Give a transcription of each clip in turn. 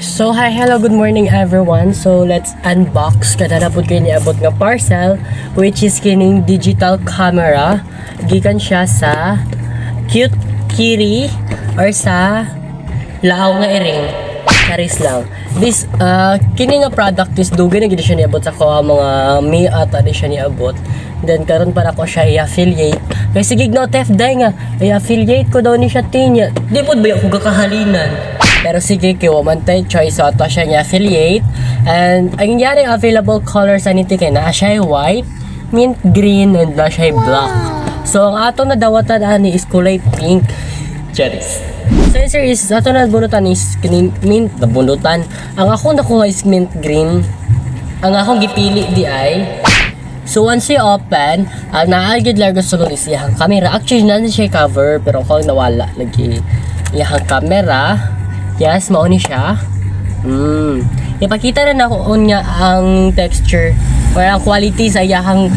So hi, hello, good morning everyone. So let's unbox kada na pud kayo niabot nga parcel, which is kining digital camera. Gikan siya sa Cute Kitty or sa Lao nga iring. Charis lang. This kini nga product is dugay na gid siya niabot sa ko mga May ata di siya niabot. Then karon para ko siya i-affiliate. Kay sige no tef day nga i-affiliate ko daw ni siya tinya. Di pud ba ako gakahalinan. Pero sige, kiwa man tayo choice. So, ito siya niya affiliate. And, ang yaring available colors sa niti kay na siya white, mint green, and na siya black. So, ang ato na dawatan ani is kulay pink. Cherries. So, sir, is ato na bunutan is mint na bunutan. Ang akong nakuha is mint green. Ang akong gipili di ay. So, once you open, ang naagid largo sulod is iyang camera. Actually, na siya cover, pero ako nawala lagi iyang camera. Yes, mauni siya. Ipakita na ako niya ang texture or ang quality sa iyahang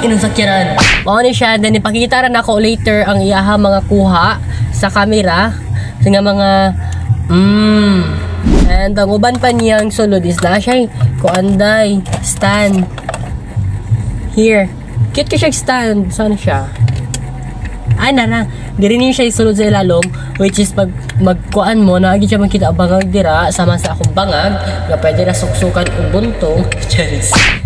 inusakyanan. Mauni siya, then ipakita na ako later ang iyahang mga kuha sa camera. Sa nga mga and ang uban pa niyang sulod is na siya kuanday stand. Here. Cute ka siya stand. Saan siya? Ay na diri niyo siya isulod sa ilalom, which is pag magkuan mo na agi siya makita ang bangag dira sama sa akong bangag nga pwede na suksukan og buntong.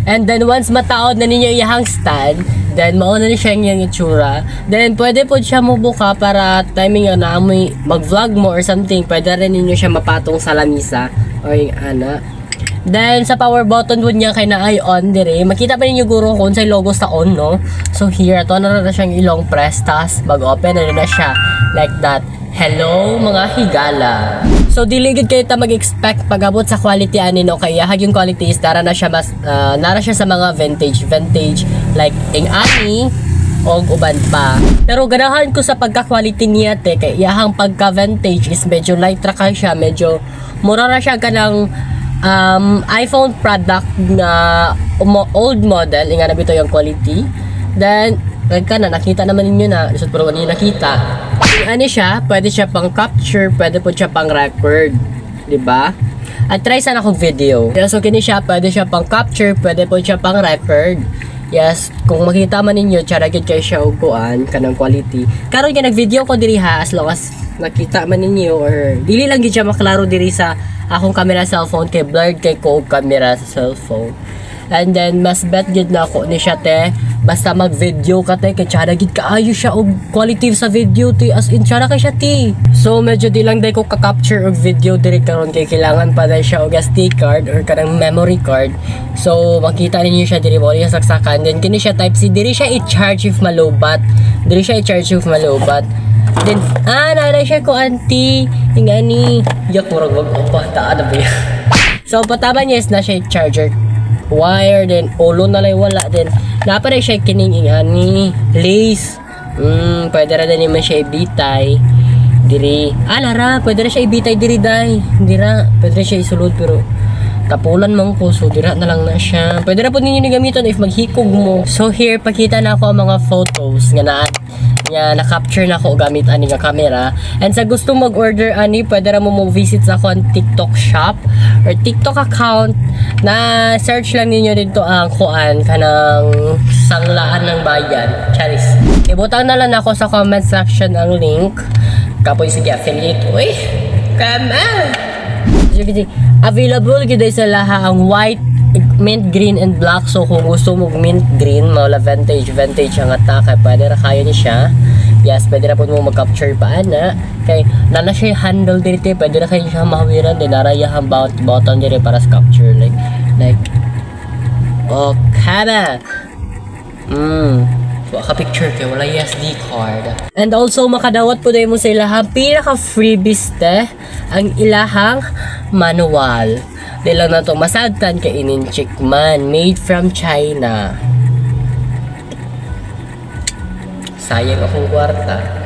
And then once mataod na ninyo iyang stand, then mauna ni siya yung itsura, then pwede po siya mubuka para timing na amoy mag-vlog mo or something, pwede rin ninyo siya mapatong sa lamisa or yung ana. Then sa power button po niya kay na ay on dire. Makita pa ninyo guro kung sa logo sa on, no? So here, ito na siyang ilong press, tas mag-open na siya like that. Hello mga higala. So diligid kayo ta mag-expect pag-abot sa quality ani no, kaya yung quality is nara siya sa mga vintage like ing ani o uban pa. Pero ganahan ko sa pagka-quality niya te, kay iyahang pagka-vintage is medyo light ra ka siya, medyo mura ra siya kanang iPhone product na old model, nga nabito yung quality. Then nakita naman ninyo na isot pero niyo nakita. Ano siya, pwede siya pang capture, pwede po siya pang record, di ba? At try sana akong video. So kini siya, pwede siya pang capture, pwede po siya pang record. Yes, kung makita man ninyo, tsara gid kay siya og kuan kanang quality. Karon nga nag-video ko diri ha, as long as nakita man ninyo or dili lang gid siya maklaro diri sa akong camera cellphone kay blurred kay ko og camera sa cellphone. And then mas bet gid na ako ni siya te, basta mag-video ka te kay tsara gid kaayo siya og quality sa video te, as in tsara kay siya te. So medyo di lang day ko ka-capture og video diri karon kay kailangan pa day siya og SD card or kanang memory card. So makita ninyo siya diri mo niya saksakan. Then kini siya type C, diri siya i-charge if malobat. Diri siya i-charge if malobat. Then nana siya ko auntie ingani yak murag wag taan na ba yan. So pataba niya is na siya charger wire, then ulo na lang wala, then naparay siya kining ingani lace. Pwede ra din naman siya ibitay diri. Lara, pwede ra siya ibitay diri day. Dira, pwede ra siya isulod pero tapulan man ko, so dira na lang na siya. Pwede ra po ninyo ni gamiton if maghikog mo. So here pakita na ako ang mga photos nga na-capture na ako gamit ani nga camera. And sa gusto mag-order ani, pwede ra mo visit sa akong TikTok shop or TikTok account. Na search lang ninyo dito ang kuan kanang sanglaan ng bayan. Charis. Ibutang na lang ako sa comment section ang link. Kapoy sige affiliate. Uy, come on. Available gid sa laha ang white, mint green and black. So kung gusto mo mint green, mawala vintage ang atake, pwede ra kayo ni siya. Yes, pwede ra po mo mag-capture pa ana. Kay nana siya handle dito, pwede ra kayo siya mahawiran din naraya ang button dito para sa capture like okay na. So ka picture kay wala SD card. And also makadawat po mo sa ilahang pinaka freebies te, ang ilahang manual. Di lang na to masagtan kay ininchik man, made from China. Sayang akong kwarta.